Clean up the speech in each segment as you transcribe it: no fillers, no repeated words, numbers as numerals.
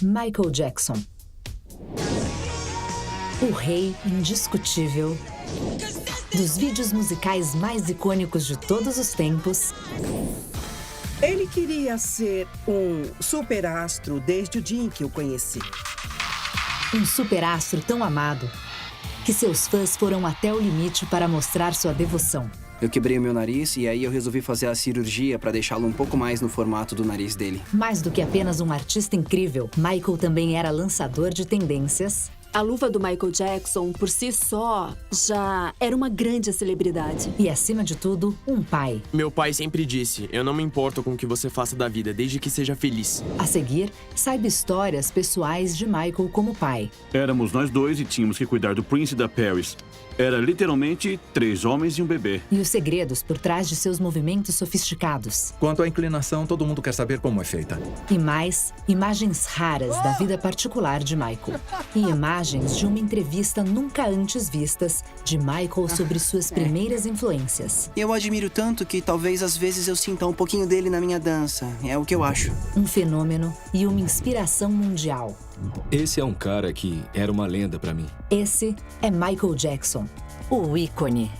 Michael Jackson. O rei indiscutível dos vídeos musicais mais icônicos de todos os tempos. Ele queria ser um superastro desde o dia em que o conheci. Um superastro tão amado que seus fãs foram até o limite para mostrar sua devoção. Eu quebrei o meu nariz e aí eu resolvi fazer a cirurgia para deixá-lo um pouco mais no formato do nariz dele. Mais do que apenas um artista incrível, Michael também era lançador de tendências. A luva do Michael Jackson, por si só, já era uma grande celebridade. E, acima de tudo, um pai. Meu pai sempre disse, eu não me importo com o que você faça da vida, desde que seja feliz. A seguir, saiba histórias pessoais de Michael como pai. Éramos nós dois e tínhamos que cuidar do príncipe da Paris. Era literalmente 3 homens e um bebê. E os segredos por trás de seus movimentos sofisticados. Quanto à inclinação, todo mundo quer saber como é feita. E mais, imagens raras da vida particular de Michael. E imagens de uma entrevista nunca antes vistas de Michael sobre suas primeiras influências. Eu admiro tanto que talvez às vezes eu sinta um pouquinho dele na minha dança. É o que eu acho. Um fenômeno e uma inspiração mundial. Esse é um cara que era uma lenda pra mim. Esse é Michael Jackson, o ícone.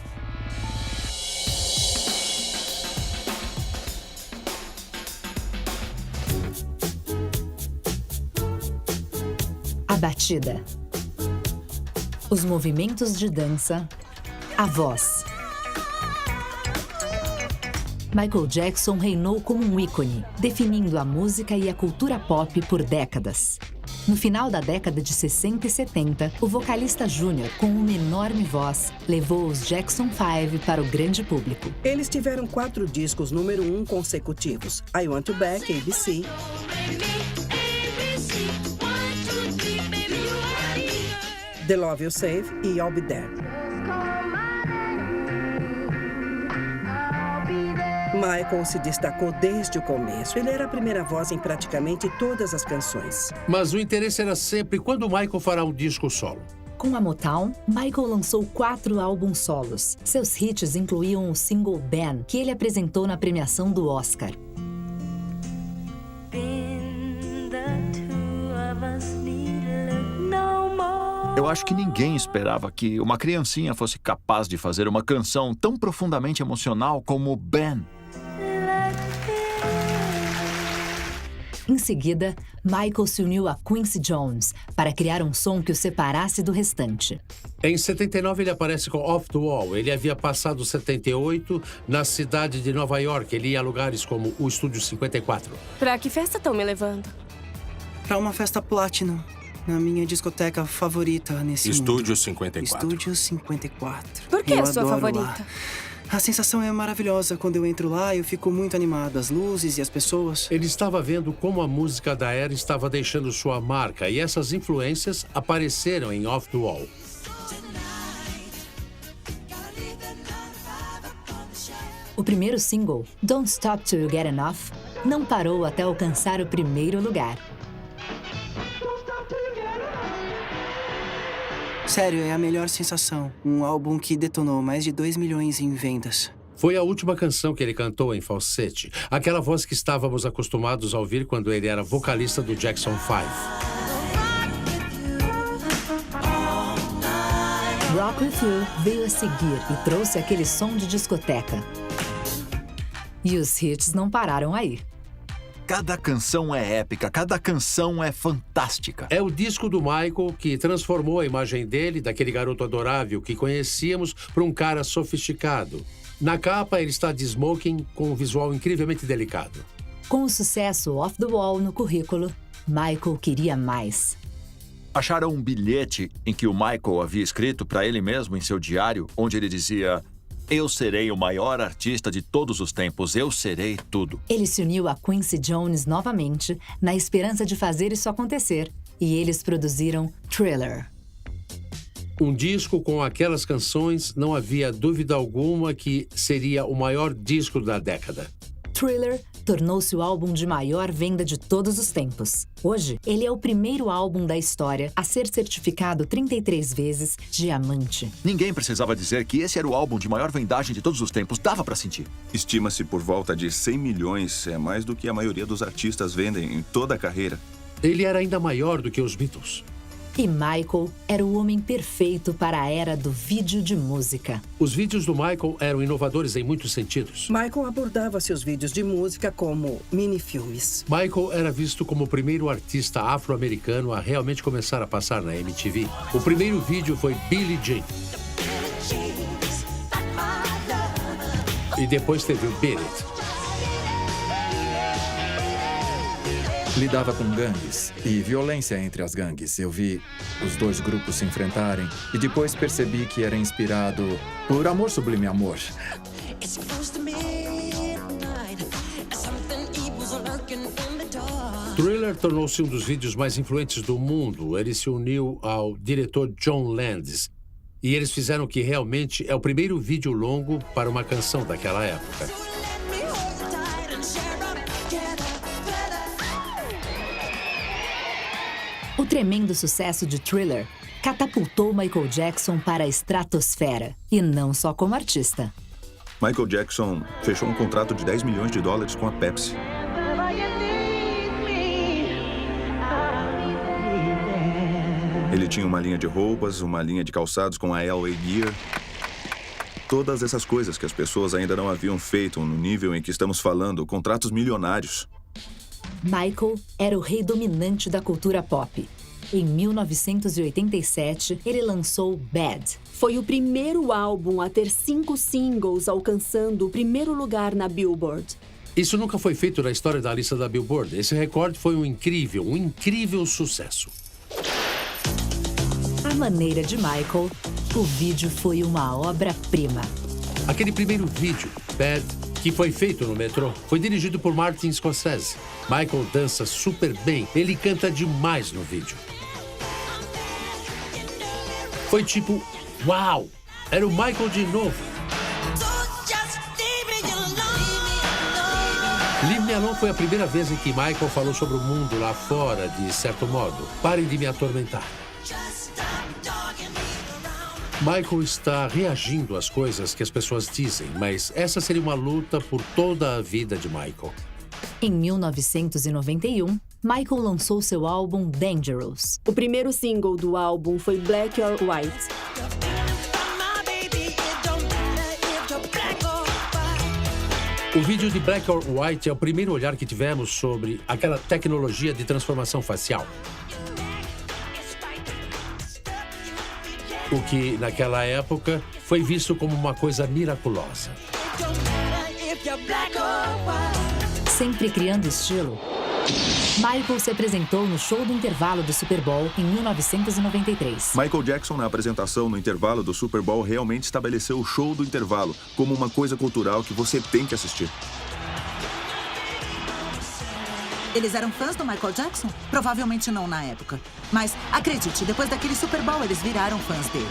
A batida, os movimentos de dança, a voz. Michael Jackson reinou como um ícone, definindo a música e a cultura pop por décadas. No final da década de 60 e 70, o vocalista júnior, com uma enorme voz, levou os Jackson 5 para o grande público. Eles tiveram 4 discos número 1 consecutivos. I Want You Back, ABC. The Love You Save e I'll Be There. Michael se destacou desde o começo. Ele era a primeira voz em praticamente todas as canções. Mas o interesse era sempre quando Michael fará um disco solo. Com a Motown, Michael lançou 4 álbuns solos. Seus hits incluíam o single Ben, que ele apresentou na premiação do Oscar. Eu acho que ninguém esperava que uma criancinha fosse capaz de fazer uma canção tão profundamente emocional como Ben. Em seguida, Michael se uniu a Quincy Jones para criar um som que o separasse do restante. Em 79, ele aparece com Off the Wall. Ele havia passado 78 na cidade de Nova York. Ele ia a lugares como o Estúdio 54. Pra que festa estão me levando? Pra uma festa Platinum, na minha discoteca favorita nesse Estúdio mundo. 54. Estúdio 54. Por que Eu a sua adoro favorita? lá. A sensação é maravilhosa. Quando eu entro lá, eu fico muito animado. As luzes e as pessoas. Ele estava vendo como a música da era estava deixando sua marca e essas influências apareceram em Off the Wall. O primeiro single, Don't Stop Till You Get Enough, não parou até alcançar o primeiro lugar. Sério, é a melhor sensação. Um álbum que detonou mais de 2 milhões em vendas. Foi a última canção que ele cantou em falsete. Aquela voz que estávamos acostumados a ouvir quando ele era vocalista do Jackson 5. Rock With You veio a seguir e trouxe aquele som de discoteca. E os hits não pararam aí. Cada canção é épica, cada canção é fantástica. É o disco do Michael que transformou a imagem dele, daquele garoto adorável que conhecíamos, para um cara sofisticado. Na capa, ele está de smoking com um visual incrivelmente delicado. Com o sucesso Off the Wall no currículo, Michael queria mais. Acharam um bilhete em que o Michael havia escrito para ele mesmo em seu diário, onde ele dizia: "Eu serei o maior artista de todos os tempos, eu serei tudo." Ele se uniu a Quincy Jones novamente, na esperança de fazer isso acontecer, e eles produziram Thriller. Um disco com aquelas canções, não havia dúvida alguma que seria o maior disco da década. Thriller tornou-se o álbum de maior venda de todos os tempos. Hoje, ele é o primeiro álbum da história a ser certificado 33 vezes diamante. Ninguém precisava dizer que esse era o álbum de maior vendagem de todos os tempos. Dava pra sentir. Estima-se por volta de 100 milhões. É mais do que a maioria dos artistas vendem em toda a carreira. Ele era ainda maior do que os Beatles. E Michael era o homem perfeito para a era do vídeo de música. Os vídeos do Michael eram inovadores em muitos sentidos. Michael abordava seus vídeos de música como mini-filmes. Michael era visto como o primeiro artista afro-americano a realmente começar a passar na MTV. O primeiro vídeo foi Billie Jean. E depois teve o Beat It. Lidava com gangues e violência entre as gangues. Eu vi os dois grupos se enfrentarem e depois percebi que era inspirado por Amor Sublime Amor. Thriller tornou-se um dos vídeos mais influentes do mundo. Ele se uniu ao diretor John Landis. E eles fizeram o que realmente é o primeiro vídeo longo para uma canção daquela época. O tremendo sucesso de Thriller catapultou Michael Jackson para a estratosfera. E não só como artista. Michael Jackson fechou um contrato de $10 milhões com a Pepsi. Ele tinha uma linha de roupas, uma linha de calçados com a LA Gear. Todas essas coisas que as pessoas ainda não haviam feito no nível em que estamos falando, contratos milionários. Michael era o rei dominante da cultura pop. Em 1987, ele lançou Bad. Foi o primeiro álbum a ter 5 singles, alcançando o primeiro lugar na Billboard. Isso nunca foi feito na história da lista da Billboard. Esse recorde foi um incrível sucesso. À maneira de Michael, o vídeo foi uma obra-prima. Aquele primeiro vídeo, Bad, que foi feito no metrô, foi dirigido por Martin Scorsese. Michael dança super bem. Ele canta demais no vídeo. Foi tipo, uau! Era o Michael de novo. Leave Me Alone foi a primeira vez em que Michael falou sobre o mundo lá fora, de certo modo. Parem de me atormentar. Michael está reagindo às coisas que as pessoas dizem, mas essa seria uma luta por toda a vida de Michael. Em 1991, Michael lançou seu álbum Dangerous. O primeiro single do álbum foi Black or White. O vídeo de Black or White é o primeiro olhar que tivemos sobre aquela tecnologia de transformação facial. O que, naquela época, foi visto como uma coisa miraculosa. Sempre criando estilo, Michael se apresentou no show do intervalo do Super Bowl em 1993. Michael Jackson, na apresentação no intervalo do Super Bowl, realmente estabeleceu o show do intervalo como uma coisa cultural que você tem que assistir. Eles eram fãs do Michael Jackson? Provavelmente não na época. Mas, acredite, depois daquele Super Bowl, eles viraram fãs dele.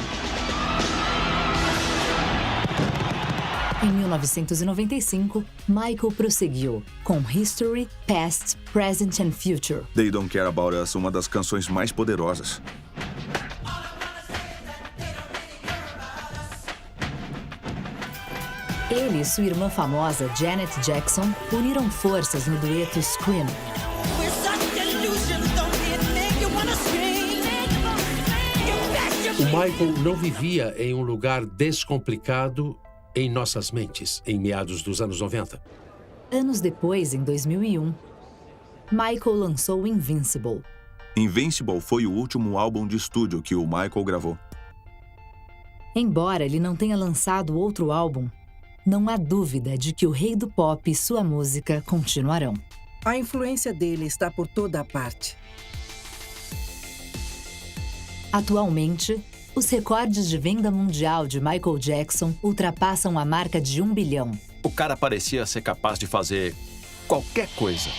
Em 1995, Michael prosseguiu com History, Past, Present and Future. They Don't Care About Us, uma das canções mais poderosas. Ele e sua irmã famosa, Janet Jackson, uniram forças no dueto Scream. O Michael não vivia em um lugar descomplicado em nossas mentes, em meados dos anos 90. Anos depois, em 2001, Michael lançou Invincible. Invincible foi o último álbum de estúdio que o Michael gravou. Embora ele não tenha lançado outro álbum, não há dúvida de que o rei do pop e sua música continuarão. A influência dele está por toda a parte. Atualmente, os recordes de venda mundial de Michael Jackson ultrapassam a marca de 1 bilhão. O cara parecia ser capaz de fazer qualquer coisa.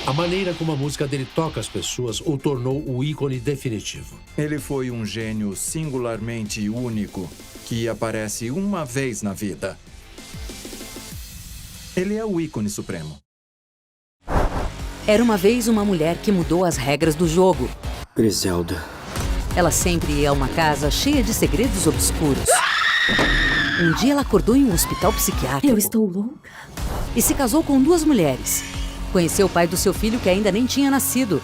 A maneira como a música dele toca as pessoas o tornou o ícone definitivo. Ele foi um gênio singularmente único que aparece uma vez na vida. Ele é o ícone supremo. Era uma vez uma mulher que mudou as regras do jogo. Griselda. Ela sempre ia a uma casa cheia de segredos obscuros. Um dia ela acordou em um hospital psiquiátrico. Eu estou louca. E se casou com 2 mulheres. Conheceu o pai do seu filho que ainda nem tinha nascido.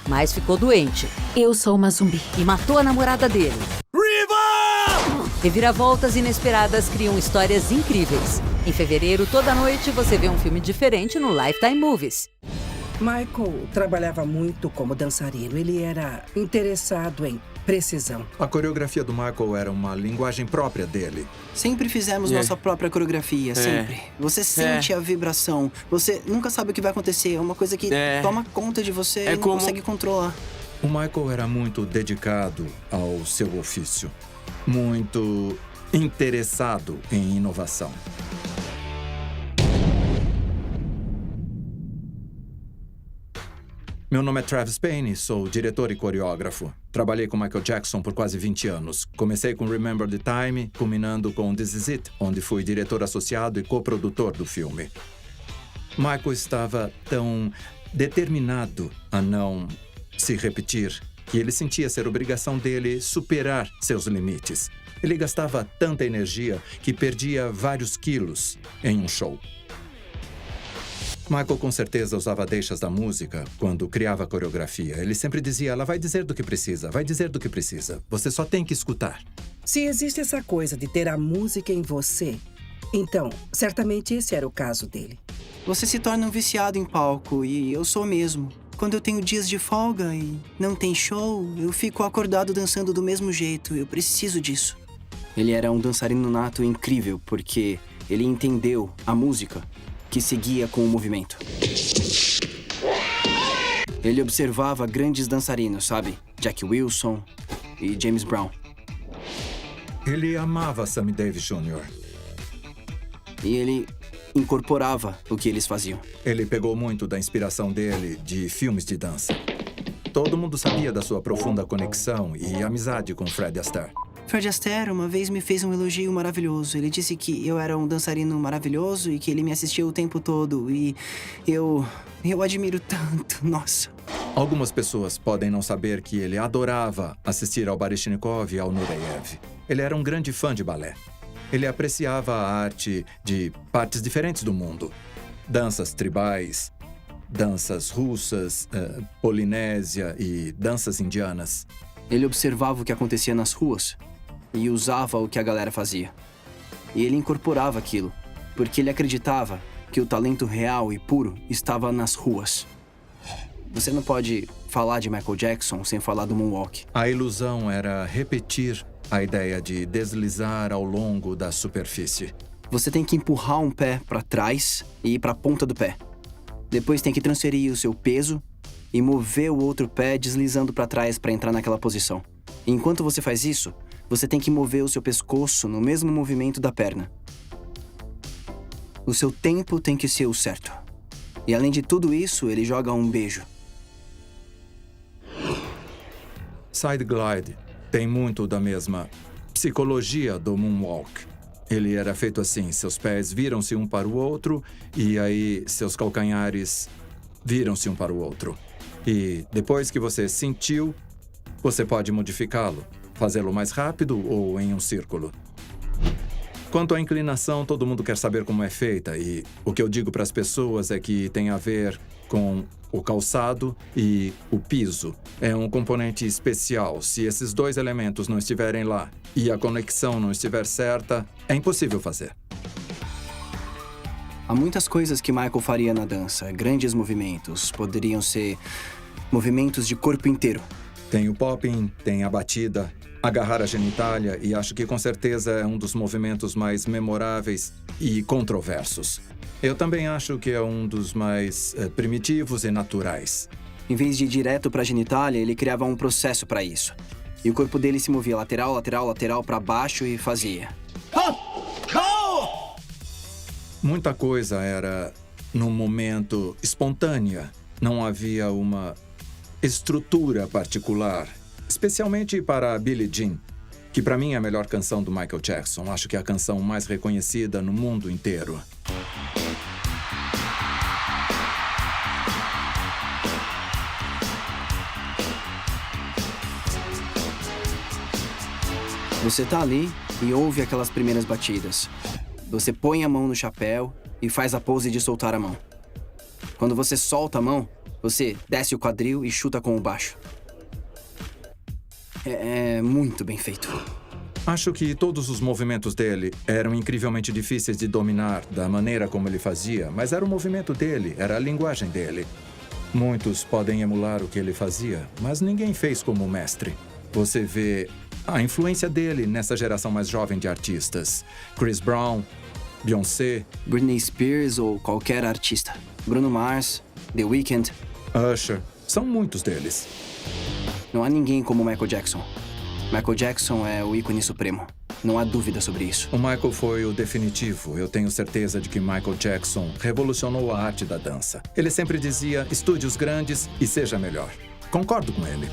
mas ficou doente. Eu sou uma zumbi. E matou a namorada dele. Reviravoltas inesperadas criam histórias incríveis. Em fevereiro, toda noite, você vê um filme diferente no Lifetime Movies. Michael trabalhava muito como dançarino. Ele era interessado em precisão. A coreografia do Michael era uma linguagem própria dele. Sempre fizemos nossa própria coreografia, sempre. Você sente a vibração. Você nunca sabe o que vai acontecer. É uma coisa que toma conta de você e não consegue controlar. O Michael era muito dedicado ao seu ofício. Muito interessado em inovação. Meu nome é Travis Payne, sou diretor e coreógrafo. Trabalhei com Michael Jackson por quase 20 anos. Comecei com Remember the Time, culminando com This Is It, onde fui diretor associado e coprodutor do filme. Michael estava tão determinado a não se repetir que ele sentia ser obrigação dele superar seus limites. Ele gastava tanta energia que perdia vários quilos em um show. Michael com certeza usava deixas da música quando criava a coreografia. Ele sempre dizia, ela vai dizer do que precisa, vai dizer do que precisa. Você só tem que escutar. Se existe essa coisa de ter a música em você, então, certamente esse era o caso dele. Você se torna um viciado em palco e eu sou mesmo. Quando eu tenho dias de folga e não tem show, eu fico acordado dançando do mesmo jeito. Eu preciso disso. Ele era um dançarino nato incrível porque ele entendeu a música que seguia com o movimento. Ele observava grandes dançarinos, sabe? Jack Wilson e James Brown. Ele amava Sammy Davis Jr. E ele incorporava o que eles faziam. Ele pegou muito da inspiração dele de filmes de dança. Todo mundo sabia da sua profunda conexão e amizade com Fred Astaire. Fred Astaire uma vez me fez um elogio maravilhoso. Ele disse que eu era um dançarino maravilhoso e que ele me assistiu o tempo todo. E eu admiro tanto, nossa. Algumas pessoas podem não saber que ele adorava assistir ao Baryshnikov e ao Nureyev. Ele era um grande fã de balé. Ele apreciava a arte de partes diferentes do mundo. Danças tribais, danças russas, polinésia e danças indianas. Ele observava o que acontecia nas ruas e usava o que a galera fazia. E ele incorporava aquilo, porque ele acreditava que o talento real e puro estava nas ruas. Você não pode falar de Michael Jackson sem falar do Moonwalk. A ilusão era repetir a ideia de deslizar ao longo da superfície. Você tem que empurrar um pé para trás e ir para a ponta do pé. Depois tem que transferir o seu peso e mover o outro pé deslizando para trás para entrar naquela posição. E enquanto você faz isso, você tem que mover o seu pescoço no mesmo movimento da perna. O seu tempo tem que ser o certo. E além de tudo isso, ele joga um beijo. Side Glide tem muito da mesma psicologia do Moonwalk. Ele era feito assim, seus pés viram-se um para o outro e aí seus calcanhares viram-se um para o outro. E depois que você sentiu, você pode modificá-lo, fazê-lo mais rápido ou em um círculo. Quanto à inclinação, todo mundo quer saber como é feita e o que eu digo para as pessoas é que tem a ver com o calçado e o piso. É um componente especial. Se esses dois elementos não estiverem lá e a conexão não estiver certa, é impossível fazer. Há muitas coisas que Michael faria na dança. Grandes movimentos. Poderiam ser movimentos de corpo inteiro. Tem o popping, tem a batida, agarrar a genitália e acho que com certeza é um dos movimentos mais memoráveis e controversos. Eu também acho que é um dos mais primitivos e naturais. Em vez de ir direto para a genitália, ele criava um processo para isso. E o corpo dele se movia lateral, lateral, lateral para baixo e fazia. Muita coisa era, no momento, espontânea. Não havia uma estrutura particular, especialmente para Billie Jean, que para mim é a melhor canção do Michael Jackson. Acho que é a canção mais reconhecida no mundo inteiro. Você tá ali e ouve aquelas primeiras batidas. Você põe a mão no chapéu e faz a pose de soltar a mão. Quando você solta a mão, Você desce o quadril e chuta com o baixo. É muito bem feito. Acho que todos os movimentos dele eram incrivelmente difíceis de dominar da maneira como ele fazia, mas era o movimento dele, era a linguagem dele. Muitos podem emular o que ele fazia, mas ninguém fez como o mestre. Você vê a influência dele nessa geração mais jovem de artistas. Chris Brown, Beyoncé, Britney Spears ou qualquer artista. Bruno Mars, The Weeknd. Usher. São muitos deles. Não há ninguém como Michael Jackson. Michael Jackson é o ícone supremo. Não há dúvida sobre isso. O Michael foi o definitivo. Eu tenho certeza de que Michael Jackson revolucionou a arte da dança. Ele sempre dizia, estude os grandes e seja melhor. Concordo com ele.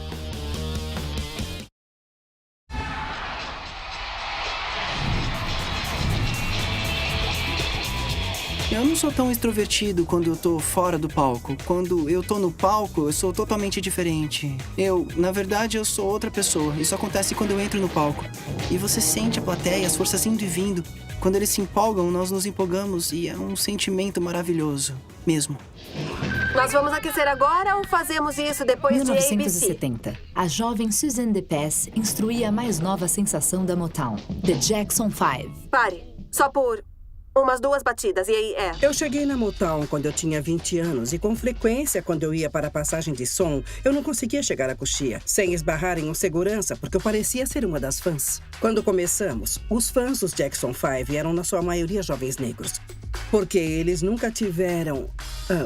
Eu não sou tão extrovertido quando eu tô fora do palco. Quando eu tô no palco, eu sou totalmente diferente. Na verdade, eu sou outra pessoa. Isso acontece quando eu entro no palco. E você sente a plateia, as forças indo e vindo. Quando eles se empolgam, nós nos empolgamos e é um sentimento maravilhoso. Mesmo. Nós vamos aquecer agora ou fazemos isso depois de ABC? 1970, a jovem Suzanne DePass instruía a mais nova sensação da Motown, The Jackson 5. Pare. Só por umas 2 batidas, e aí Eu cheguei na Motown quando eu tinha 20 anos e com frequência, quando eu ia para a passagem de som, eu não conseguia chegar à coxia, sem esbarrar em um segurança, porque eu parecia ser uma das fãs. Quando começamos, os fãs dos Jackson 5 eram na sua maioria jovens negros, porque eles nunca tiveram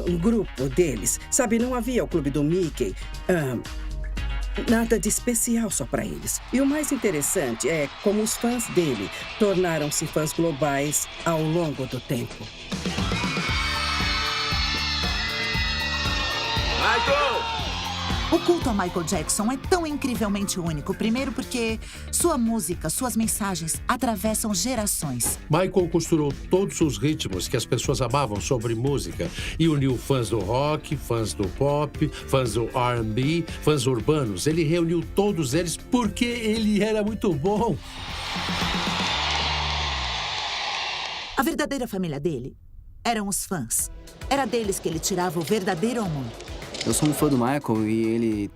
um grupo deles. Sabe, não havia o Clube do Mickey, nada de especial só para eles. E o mais interessante é como os fãs dele tornaram-se fãs globais ao longo do tempo. Michael! O culto a Michael Jackson é tão incrivelmente único. Primeiro porque sua música, suas mensagens atravessam gerações. Michael costurou todos os ritmos que as pessoas amavam sobre música e uniu fãs do rock, fãs do pop, fãs do R&B, fãs urbanos. Ele reuniu todos eles porque ele era muito bom. A verdadeira família dele eram os fãs. Era deles que ele tirava o verdadeiro amor. Eu sou um fã do Michael e ele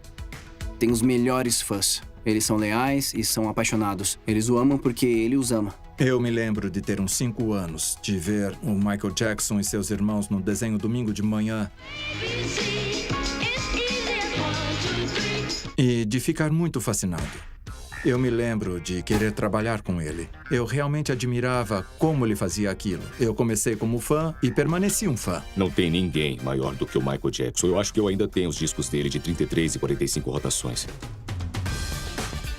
tem os melhores fãs. Eles são leais e são apaixonados. Eles o amam porque ele os ama. Eu me lembro de ter uns 5 anos, de ver o Michael Jackson e seus irmãos no desenho domingo de manhã. E de ficar muito fascinado. Eu me lembro de querer trabalhar com ele. Eu realmente admirava como ele fazia aquilo. Eu comecei como fã e permaneci um fã. Não tem ninguém maior do que o Michael Jackson. Eu acho que eu ainda tenho os discos dele de 33 e 45 rotações.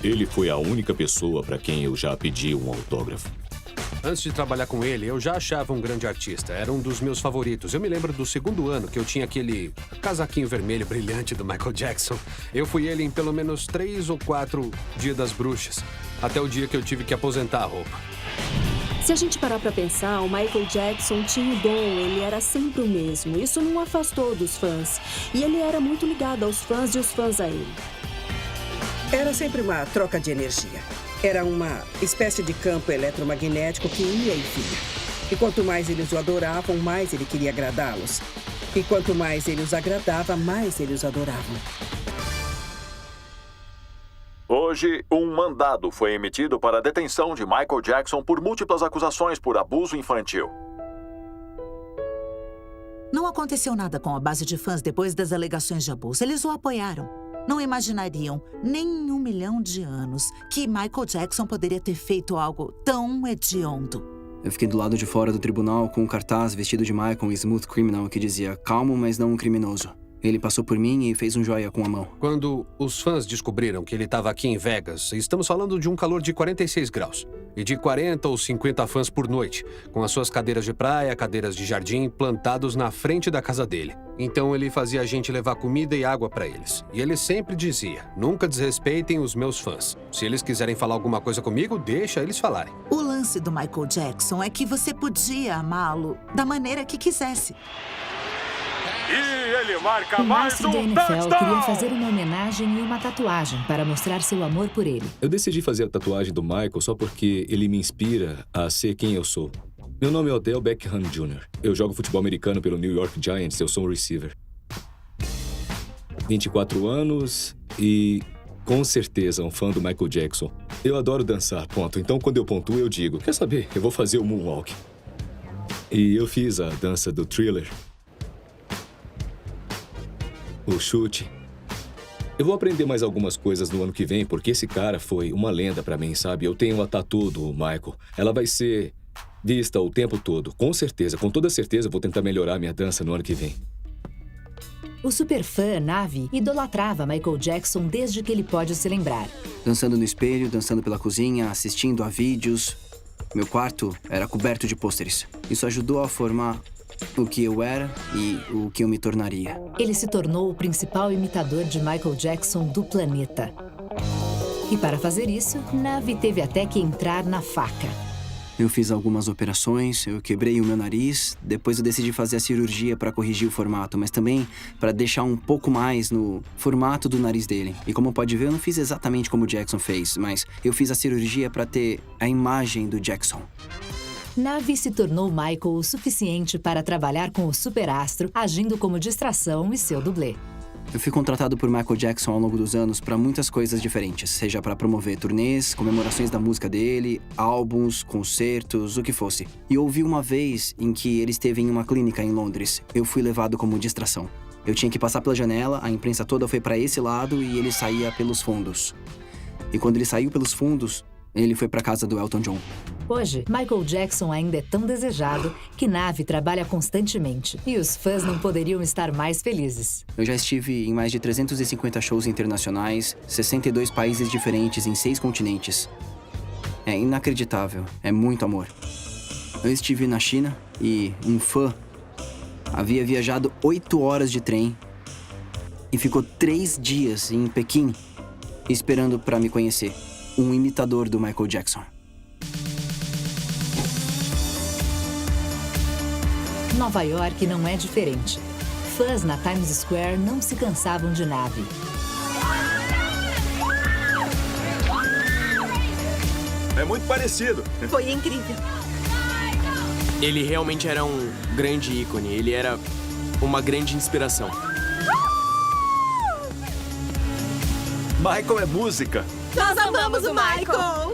Ele foi a única pessoa para quem eu já pedi um autógrafo. Antes de trabalhar com ele, eu já achava um grande artista. Era um dos meus favoritos. Eu me lembro do 2º ano que eu tinha aquele casaquinho vermelho brilhante do Michael Jackson. Eu fui ele em pelo menos 3 ou 4 Dia das Bruxas. Até o dia que eu tive que aposentar a roupa. Se a gente parar pra pensar, o Michael Jackson tinha o dom, ele era sempre o mesmo. Isso não o afastou dos fãs. E ele era muito ligado aos fãs e os fãs a ele. Era sempre uma troca de energia. Era uma espécie de campo eletromagnético que ia e vinha. E quanto mais eles o adoravam, mais ele queria agradá-los. E quanto mais ele os agradava, mais eles o adoravam. Hoje, um mandado foi emitido para a detenção de Michael Jackson por múltiplas acusações por abuso infantil. Não aconteceu nada com a base de fãs depois das alegações de abuso. Eles o apoiaram. Não imaginariam, nem em 1 milhão de anos, que Michael Jackson poderia ter feito algo tão hediondo. Eu fiquei do lado de fora do tribunal com um cartaz vestido de Michael e Smooth Criminal que dizia calmo, mas não um criminoso. Ele passou por mim e fez um joia com a mão. Quando os fãs descobriram que ele estava aqui em Vegas, estamos falando de um calor de 46 graus. E de 40 ou 50 fãs por noite, com as suas cadeiras de praia, cadeiras de jardim, plantados na frente da casa dele. Então ele fazia a gente levar comida e água para eles. E ele sempre dizia, nunca desrespeitem os meus fãs. Se eles quiserem falar alguma coisa comigo, deixa eles falarem. O lance do Michael Jackson é que você podia amá-lo da maneira que quisesse. E ele marca o mais um touchdown! Queria fazer uma homenagem e uma tatuagem para mostrar seu amor por ele. Eu decidi fazer a tatuagem do Michael só porque ele me inspira a ser quem eu sou. Meu nome é Odell Beckham Jr. Eu jogo futebol americano pelo New York Giants, eu sou um receiver. 24 anos e, com certeza, um fã do Michael Jackson. Eu adoro dançar, ponto. Então, quando eu pontuo, eu digo, quer saber? Eu vou fazer o Moonwalk. E eu fiz a dança do Thriller. O chute. Eu vou aprender mais algumas coisas no ano que vem, porque esse cara foi uma lenda pra mim, sabe? Eu tenho a tatu do Michael. Ela vai ser vista o tempo todo. Com certeza, com toda certeza, eu vou tentar melhorar minha dança no ano que vem. O superfã Navi idolatrava Michael Jackson desde que ele pode se lembrar. Dançando no espelho, dançando pela cozinha, assistindo a vídeos. Meu quarto era coberto de pôsteres. Isso ajudou a formar o que eu era e o que eu me tornaria. Ele se tornou o principal imitador de Michael Jackson do planeta. E para fazer isso, Navi teve até que entrar na faca. Eu fiz algumas operações, eu quebrei o meu nariz, depois eu decidi fazer a cirurgia para corrigir o formato, mas também para deixar um pouco mais no formato do nariz dele. E como pode ver, eu não fiz exatamente como o Jackson fez, mas eu fiz a cirurgia para ter a imagem do Jackson. Navi se tornou Michael o suficiente para trabalhar com o superastro, agindo como distração e seu dublê. Eu fui contratado por Michael Jackson ao longo dos anos para muitas coisas diferentes, seja para promover turnês, comemorações da música dele, álbuns, concertos, o que fosse. E houve uma vez em que ele esteve em uma clínica em Londres. Eu fui levado como distração. Eu tinha que passar pela janela, a imprensa toda foi para esse lado e ele saía pelos fundos. E quando ele saiu pelos fundos, ele foi para casa do Elton John. Hoje, Michael Jackson ainda é tão desejado que Navi trabalha constantemente. E os fãs não poderiam estar mais felizes. Eu já estive em mais de 350 shows internacionais, 62 países diferentes em 6 continentes. É inacreditável, é muito amor. Eu estive na China e um fã havia viajado 8 horas de trem e ficou 3 dias em Pequim esperando para me conhecer. Um imitador do Michael Jackson. Nova York não é diferente. Fãs na Times Square não se cansavam de Navi. É muito parecido. Foi incrível. Ele realmente era um grande ícone. Ele era uma grande inspiração. Michael é música. Nós amamos o Michael!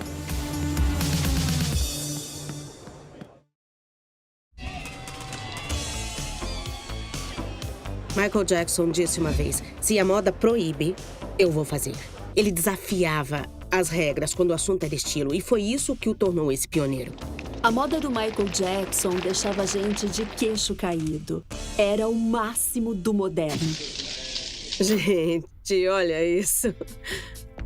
Michael Jackson disse uma vez, se a moda proíbe, eu vou fazer. Ele desafiava as regras quando o assunto era estilo, e foi isso que o tornou esse pioneiro. A moda do Michael Jackson deixava a gente de queixo caído. Era o máximo do moderno. Gente, olha isso.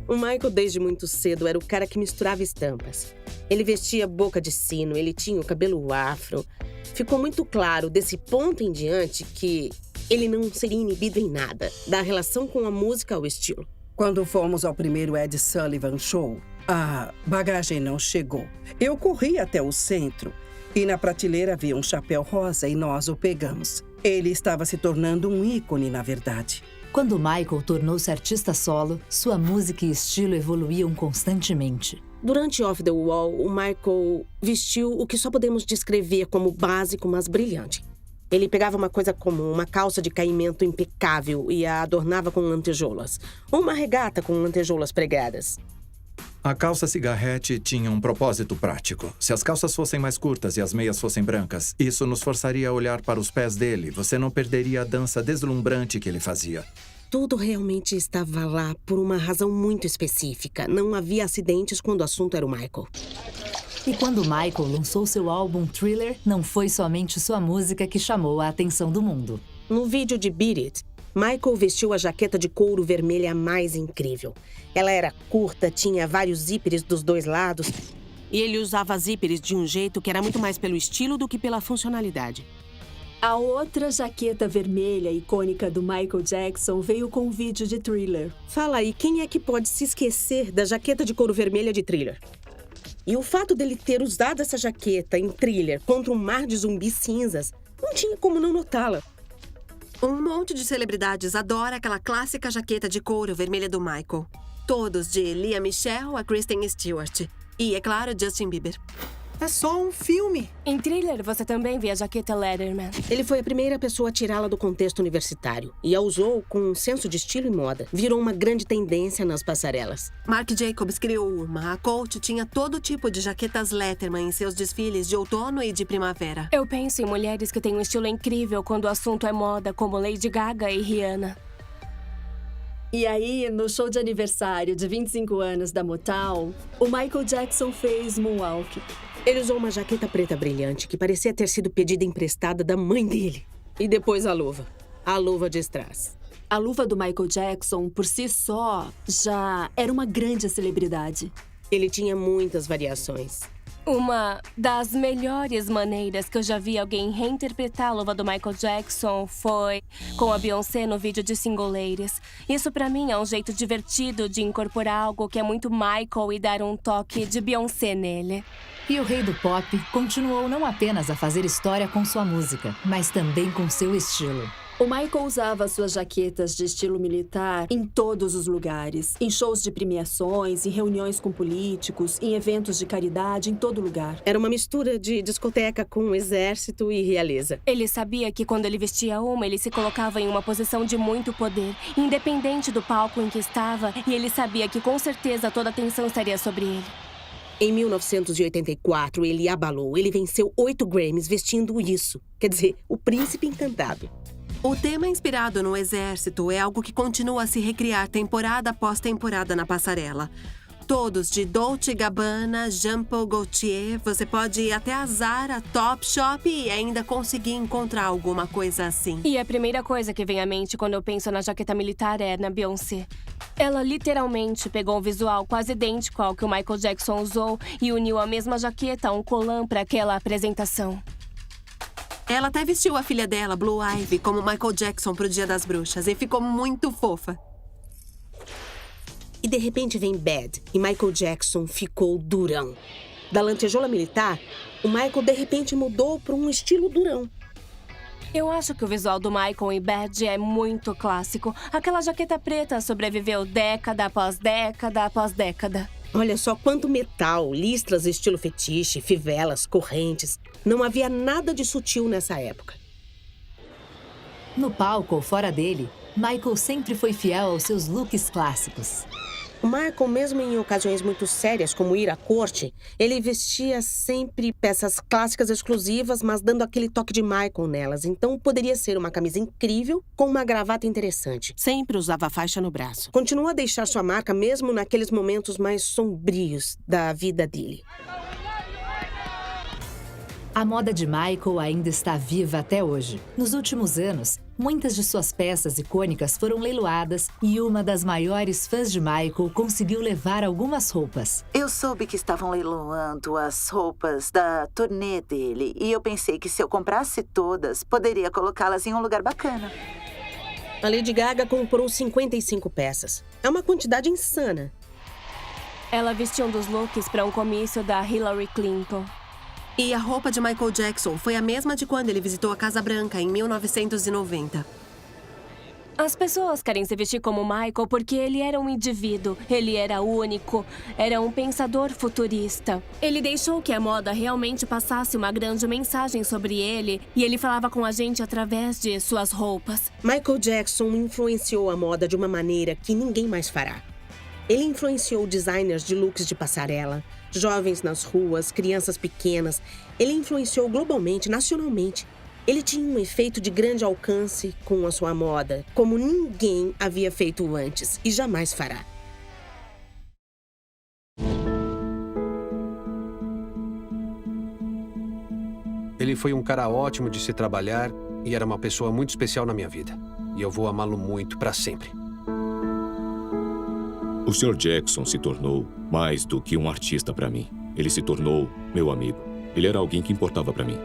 O Michael, desde muito cedo, era o cara que misturava estampas. Ele vestia boca de sino, ele tinha o cabelo afro. Ficou muito claro, desse ponto em diante, que ele não seria inibido em nada, da relação com a música ao estilo. Quando fomos ao primeiro Ed Sullivan Show, a bagagem não chegou. Eu corri até o centro e na prateleira havia um chapéu rosa e nós o pegamos. Ele estava se tornando um ícone, na verdade. Quando Michael tornou-se artista solo, sua música e estilo evoluíam constantemente. Durante Off the Wall, o Michael vestiu o que só podemos descrever como básico, mas brilhante. Ele pegava uma coisa comum, uma calça de caimento impecável e a adornava com lantejoulas. Ou uma regata com lantejoulas pregadas. A calça cigarrete tinha um propósito prático. Se as calças fossem mais curtas e as meias fossem brancas, isso nos forçaria a olhar para os pés dele. Você não perderia a dança deslumbrante que ele fazia. Tudo realmente estava lá por uma razão muito específica. Não havia acidentes quando o assunto era o Michael. E quando Michael lançou seu álbum Thriller, não foi somente sua música que chamou a atenção do mundo. No vídeo de Beat It, Michael vestiu a jaqueta de couro vermelha mais incrível. Ela era curta, tinha vários zíperes dos dois lados. E ele usava zíperes de um jeito que era muito mais pelo estilo do que pela funcionalidade. A outra jaqueta vermelha icônica do Michael Jackson veio com o vídeo de Thriller. Fala aí, quem é que pode se esquecer da jaqueta de couro vermelha de Thriller? E o fato dele ter usado essa jaqueta em Thriller contra um mar de zumbis cinzas, não tinha como não notá-la. Um monte de celebridades adora aquela clássica jaqueta de couro vermelha do Michael. Todos, de Lea Michele a Kristen Stewart. E, é claro, Justin Bieber. É só um filme. Em Thriller, você também vê a jaqueta Letterman. Ele foi a primeira pessoa a tirá-la do contexto universitário e a usou com um senso de estilo e moda. Virou uma grande tendência nas passarelas. Marc Jacobs criou uma. A Colt tinha todo tipo de jaquetas Letterman em seus desfiles de outono e de primavera. Eu penso em mulheres que têm um estilo incrível quando o assunto é moda, como Lady Gaga e Rihanna. E aí, no show de aniversário de 25 anos da Motown, o Michael Jackson fez Moonwalk. Ele usou uma jaqueta preta brilhante que parecia ter sido pedida emprestada da mãe dele. E depois a luva de strass. A luva do Michael Jackson, por si só, já era uma grande celebridade. Ele tinha muitas variações. Uma das melhores maneiras que eu já vi alguém reinterpretar a luva do Michael Jackson foi com a Beyoncé no vídeo de Single Ladies. Isso pra mim é um jeito divertido de incorporar algo que é muito Michael e dar um toque de Beyoncé nele. E o rei do pop continuou não apenas a fazer história com sua música, mas também com seu estilo. O Michael usava suas jaquetas de estilo militar em todos os lugares. Em shows de premiações, em reuniões com políticos, em eventos de caridade, em todo lugar. Era uma mistura de discoteca com exército e realeza. Ele sabia que quando ele vestia uma, ele se colocava em uma posição de muito poder, independente do palco em que estava, e ele sabia que com certeza toda a atenção estaria sobre ele. Em 1984, ele abalou. Ele venceu 8 Grammys vestindo isso. Quer dizer, o príncipe encantado. O tema inspirado no exército é algo que continua a se recriar temporada após temporada na passarela. Todos de Dolce & Gabbana, Jean Paul Gaultier, você pode ir até a Zara, Topshop e ainda conseguir encontrar alguma coisa assim. E a primeira coisa que vem à mente quando eu penso na jaqueta militar é na Beyoncé. Ela literalmente pegou um visual quase idêntico ao que o Michael Jackson usou e uniu a mesma jaqueta a um colã para aquela apresentação. Ela até vestiu a filha dela, Blue Ivy, como Michael Jackson pro Dia das Bruxas e ficou muito fofa. E de repente vem Bad e Michael Jackson ficou durão. Da lantejola militar, o Michael de repente mudou para um estilo durão. Eu acho que o visual do Michael em Bad é muito clássico. Aquela jaqueta preta sobreviveu década após década após década. Olha só quanto metal, listras estilo fetiche, fivelas, correntes. Não havia nada de sutil nessa época. No palco ou fora dele, Michael sempre foi fiel aos seus looks clássicos. O Michael, mesmo em ocasiões muito sérias, como ir à corte, ele vestia sempre peças clássicas exclusivas, mas dando aquele toque de Michael nelas. Então, poderia ser uma camisa incrível com uma gravata interessante. Sempre usava faixa no braço. Continua a deixar sua marca mesmo naqueles momentos mais sombrios da vida dele. A moda de Michael ainda está viva até hoje. Nos últimos anos, muitas de suas peças icônicas foram leiloadas e uma das maiores fãs de Michael conseguiu levar algumas roupas. Eu soube que estavam leiloando as roupas da turnê dele e eu pensei que se eu comprasse todas, poderia colocá-las em um lugar bacana. A Lady Gaga comprou 55 peças. É uma quantidade insana. Ela vestiu um dos looks para um comício da Hillary Clinton. E a roupa de Michael Jackson foi a mesma de quando ele visitou a Casa Branca, em 1990. As pessoas querem se vestir como Michael porque ele era um indivíduo, ele era único, era um pensador futurista. Ele deixou que a moda realmente passasse uma grande mensagem sobre ele e ele falava com a gente através de suas roupas. Michael Jackson influenciou a moda de uma maneira que ninguém mais fará. Ele influenciou designers de looks de passarela, jovens nas ruas, crianças pequenas. Ele influenciou globalmente, nacionalmente. Ele tinha um efeito de grande alcance com a sua moda, como ninguém havia feito antes e jamais fará. Ele foi um cara ótimo de se trabalhar e era uma pessoa muito especial na minha vida. E eu vou amá-lo muito para sempre. O Sr. Jackson se tornou mais do que um artista para mim. Ele se tornou meu amigo. Ele era alguém que importava para mim.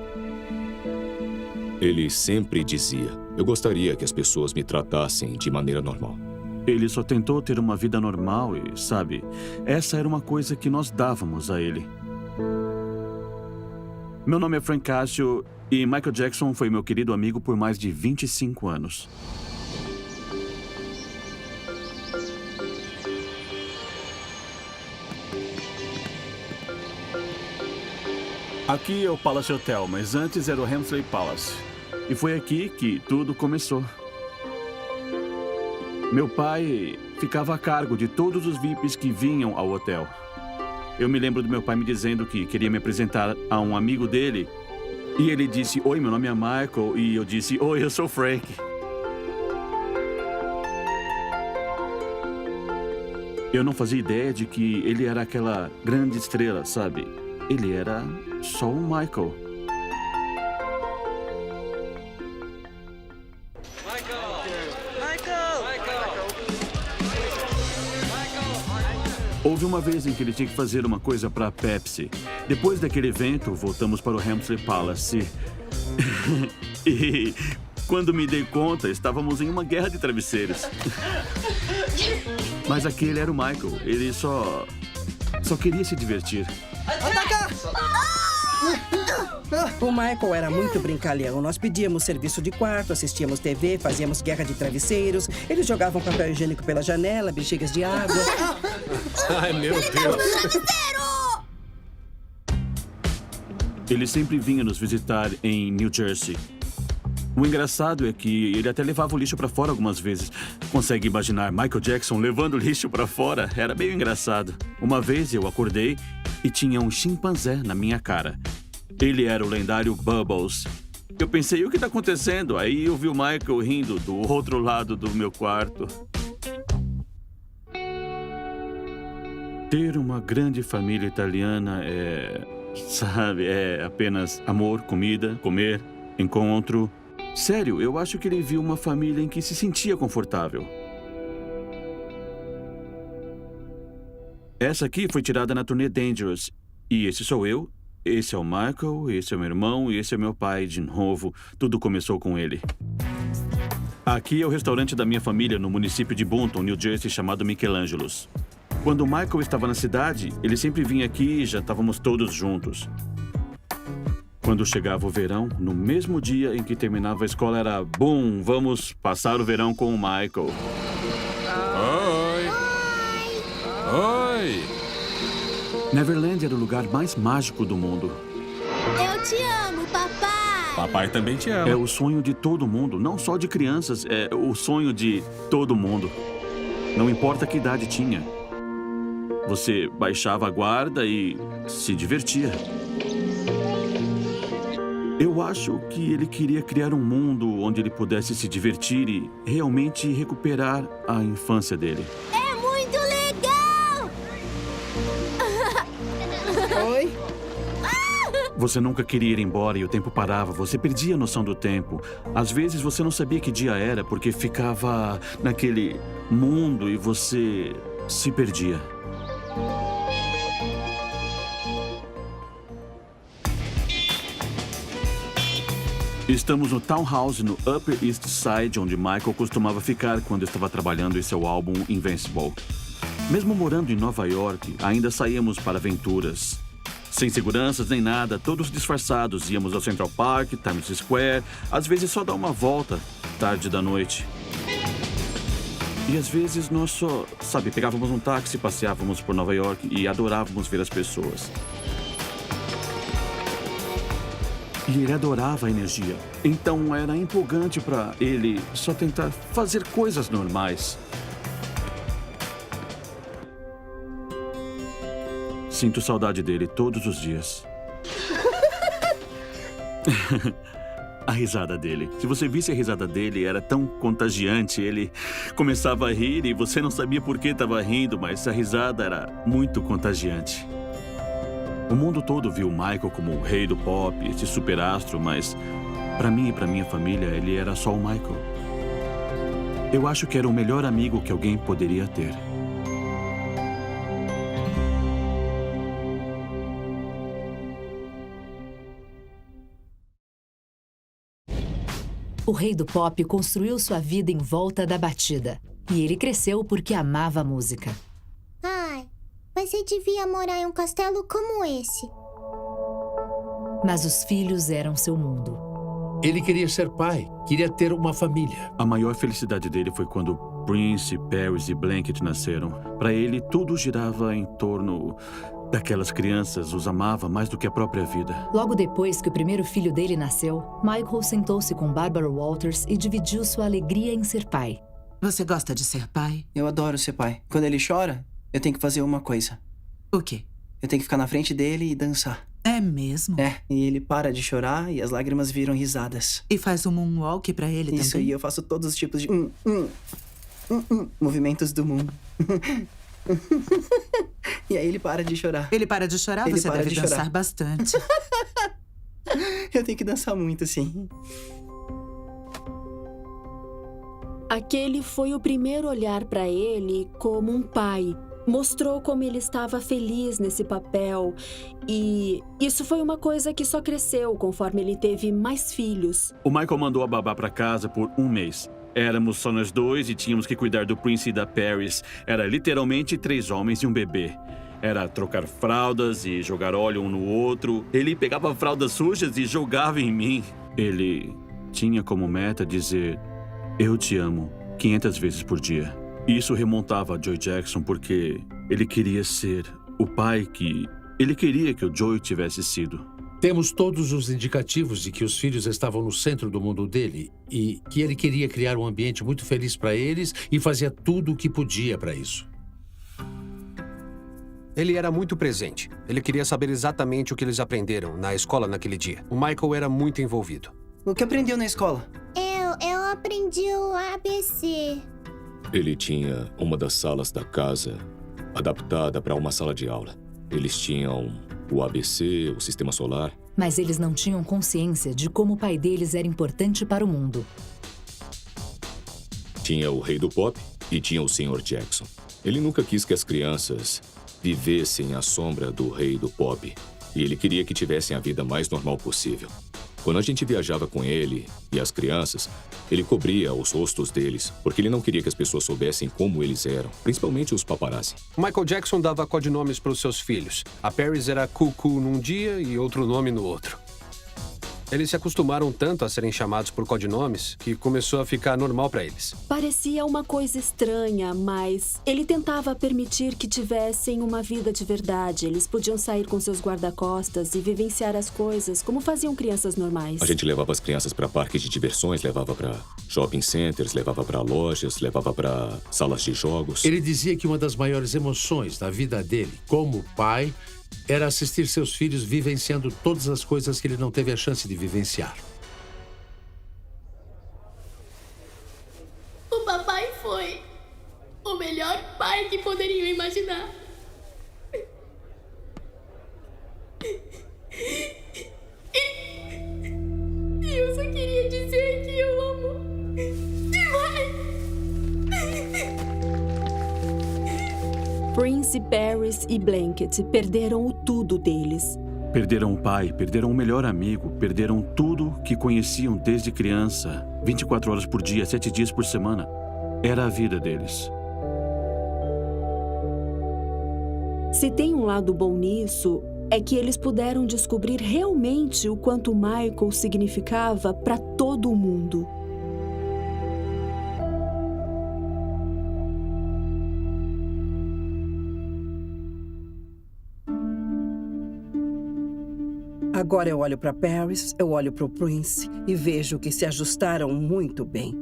Ele sempre dizia, eu gostaria que as pessoas me tratassem de maneira normal. Ele só tentou ter uma vida normal e, sabe, essa era uma coisa que nós dávamos a ele. Meu nome é Frank Cascio e Michael Jackson foi meu querido amigo por mais de 25 anos. Aqui é o Palace Hotel, mas antes era o Hemsley Palace. E foi aqui que tudo começou. Meu pai ficava a cargo de todos os VIPs que vinham ao hotel. Eu me lembro do meu pai me dizendo que queria me apresentar a um amigo dele. E ele disse, oi, meu nome é Michael. E eu disse, oi, eu sou Frank. Eu não fazia ideia de que ele era aquela grande estrela, sabe? Ele era só o Michael. Houve uma vez em que ele tinha que fazer uma coisa para a Pepsi. Depois daquele evento, voltamos para o Hemsley Palace. E quando me dei conta, estávamos em uma guerra de travesseiros. Mas aquele era o Michael. Ele só queria se divertir. O Michael era muito brincalhão. Nós pedíamos serviço de quarto, assistíamos TV, fazíamos guerra de travesseiros. Eles jogavam papel higiênico pela janela, bexigas de água. Ai, meu Deus. Ele sempre vinha nos visitar em New Jersey. O engraçado é que ele até levava o lixo pra fora algumas vezes. Consegue imaginar Michael Jackson levando lixo pra fora? Era meio engraçado. Uma vez eu acordei e tinha um chimpanzé na minha cara. Ele era o lendário Bubbles. Eu pensei, o que tá acontecendo? Aí eu vi o Michael rindo do outro lado do meu quarto. Ter uma grande família italiana é apenas amor, comida, comer, encontro. Sério, eu acho que ele viu uma família em que se sentia confortável. Essa aqui foi tirada na turnê Dangerous. E esse sou eu, esse é o Michael, esse é o meu irmão e esse é meu pai de novo. Tudo começou com ele. Aqui é o restaurante da minha família no município de Boonton, New Jersey, chamado Michelangelo's. Quando o Michael estava na cidade, ele sempre vinha aqui e já estávamos todos juntos. Quando chegava o verão, no mesmo dia em que terminava a escola, era bum, vamos passar o verão com o Michael. Oi! Oi! Neverland era o lugar mais mágico do mundo. Eu te amo, papai! Papai também te ama. É o sonho de todo mundo, não só de crianças, é o sonho de todo mundo. Não importa que idade tinha. Você baixava a guarda e se divertia. Eu acho que ele queria criar um mundo onde ele pudesse se divertir e realmente recuperar a infância dele. É muito legal! Oi? Você nunca queria ir embora e o tempo parava. Você perdia a noção do tempo. Às vezes você não sabia que dia era porque ficava naquele mundo e você se perdia. Estamos no Townhouse, no Upper East Side, onde Michael costumava ficar quando estava trabalhando em seu álbum Invincible. Mesmo morando em Nova York, ainda saíamos para aventuras. Sem seguranças nem nada, todos disfarçados, íamos ao Central Park, Times Square, às vezes só dar uma volta, tarde da noite. E às vezes nós só, pegávamos um táxi, passeávamos por Nova York e adorávamos ver as pessoas. E ele adorava a energia. Então era empolgante para ele só tentar fazer coisas normais. Sinto saudade dele todos os dias. A risada dele. Se você visse a risada dele, era tão contagiante. Ele começava a rir e você não sabia por que estava rindo, mas a risada era muito contagiante. O mundo todo viu Michael como o rei do pop, esse superastro, mas para mim e para minha família, ele era só o Michael. Eu acho que era o melhor amigo que alguém poderia ter. O rei do pop construiu sua vida em volta da batida. E ele cresceu porque amava a música. Ai, você devia morar em um castelo como esse. Mas os filhos eram seu mundo. Ele queria ser pai, queria ter uma família. A maior felicidade dele foi quando Prince, Paris e Blanket nasceram. Para ele, tudo girava em torno daquelas crianças os amava mais do que a própria vida. Logo depois que o primeiro filho dele nasceu, Michael sentou-se com Barbara Walters e dividiu sua alegria em ser pai. Você gosta de ser pai? Eu adoro ser pai. Quando ele chora, eu tenho que fazer uma coisa. O quê? Eu tenho que ficar na frente dele e dançar. É mesmo? É, e ele para de chorar e as lágrimas viram risadas. E faz um moonwalk pra ele também? Isso aí, eu faço todos os tipos de movimentos do mundo. E aí ele para de chorar. Ele para de chorar? Você deve dançar bastante. Eu tenho que dançar muito, sim. Aquele foi o primeiro olhar para ele como um pai. Mostrou como ele estava feliz nesse papel. E isso foi uma coisa que só cresceu conforme ele teve mais filhos. O Michael mandou a babá para casa por 1 mês. Éramos só nós dois e tínhamos que cuidar do Prince e da Paris. Era literalmente 3 homens e um bebê. Era trocar fraldas e jogar óleo um no outro. Ele pegava fraldas sujas e jogava em mim. Ele tinha como meta dizer: "Eu te amo", 500 vezes por dia. Isso remontava a Joey Jackson porque ele queria ser o pai que ele queria que o Joey tivesse sido. Temos todos os indicativos de que os filhos estavam no centro do mundo dele e que ele queria criar um ambiente muito feliz para eles e fazia tudo o que podia para isso. Ele era muito presente. Ele queria saber exatamente o que eles aprenderam na escola naquele dia. O Michael era muito envolvido. O que aprendeu na escola? Eu aprendi o ABC. Ele tinha uma das salas da casa adaptada para uma sala de aula. Eles tinham o ABC, o sistema solar. Mas eles não tinham consciência de como o pai deles era importante para o mundo. Tinha o rei do pop e tinha o Sr. Jackson. Ele nunca quis que as crianças vivessem à sombra do rei do pop. E ele queria que tivessem a vida mais normal possível. Quando a gente viajava com ele e as crianças, ele cobria os rostos deles, porque ele não queria que as pessoas soubessem como eles eram, principalmente os paparazzi. Michael Jackson dava codinomes para os seus filhos. A Paris era Cuckoo num dia e outro nome no outro. Eles se acostumaram tanto a serem chamados por codinomes que começou a ficar normal para eles. Parecia uma coisa estranha, mas ele tentava permitir que tivessem uma vida de verdade. Eles podiam sair com seus guarda-costas e vivenciar as coisas como faziam crianças normais. A gente levava as crianças para parques de diversões, levava para shopping centers, levava para lojas, levava para salas de jogos. Ele dizia que uma das maiores emoções da vida dele, como pai, era assistir seus filhos vivenciando todas as coisas que ele não teve a chance de vivenciar. O papai foi o melhor pai que poderiam imaginar. E eu só queria dizer que eu amo demais. Prince, Paris e Blanket perderam o tudo deles. Perderam o pai, perderam o melhor amigo, perderam tudo que conheciam desde criança. 24 horas por dia, 7 dias por semana. Era a vida deles. Se tem um lado bom nisso, é que eles puderam descobrir realmente o quanto Michael significava para todo o mundo. Agora eu olho para Paris, eu olho para o Prince e vejo que se ajustaram muito bem.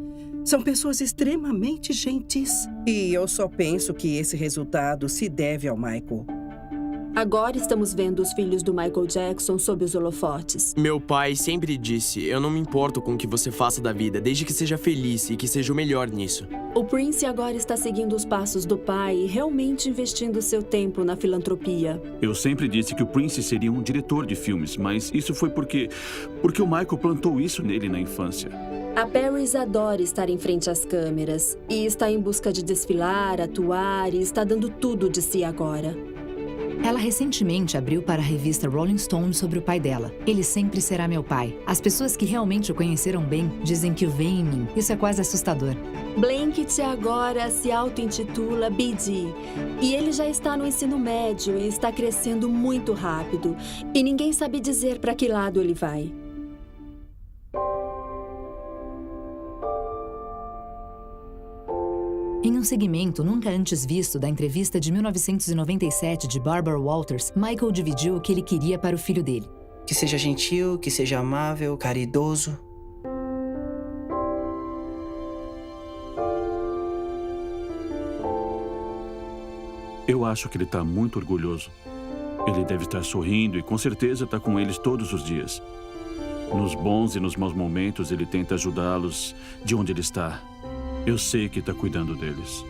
São pessoas extremamente gentis. E eu só penso que esse resultado se deve ao Michael. Agora estamos vendo os filhos do Michael Jackson sob os holofotes. Meu pai sempre disse: eu não me importo com o que você faça da vida, desde que seja feliz e que seja o melhor nisso. O Prince agora está seguindo os passos do pai e realmente investindo seu tempo na filantropia. Eu sempre disse que o Prince seria um diretor de filmes, mas isso foi porque o Michael plantou isso nele na infância. A Paris adora estar em frente às câmeras e está em busca de desfilar, atuar e está dando tudo de si agora. Ela recentemente abriu para a revista Rolling Stone sobre o pai dela. Ele sempre será meu pai. As pessoas que realmente o conheceram bem dizem que o veem em mim. Isso é quase assustador. Blanket agora se auto-intitula BD. E ele já está no ensino médio e está crescendo muito rápido. E ninguém sabe dizer para que lado ele vai. Em um segmento nunca antes visto da entrevista de 1997 de Barbara Walters, Michael dividiu o que ele queria para o filho dele. Que seja gentil, que seja amável, caridoso. Eu acho que ele está muito orgulhoso. Ele deve estar sorrindo e com certeza está com eles todos os dias. Nos bons e nos maus momentos, ele tenta ajudá-los de onde ele está. Eu sei que está cuidando deles.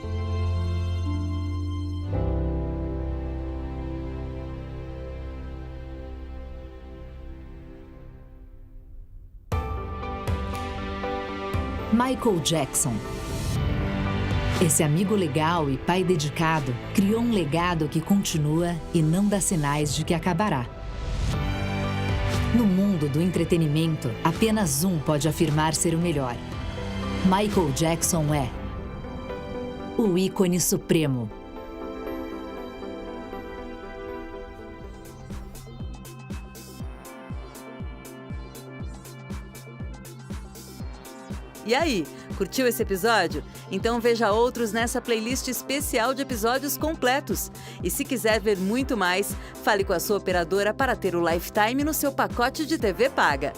Michael Jackson. Esse amigo legal e pai dedicado criou um legado que continua e não dá sinais de que acabará. No mundo do entretenimento, apenas um pode afirmar ser o melhor. Michael Jackson é o ícone supremo. E aí, curtiu esse episódio? Então veja outros nessa playlist especial de episódios completos. E se quiser ver muito mais, fale com a sua operadora para ter o Lifetime no seu pacote de TV paga.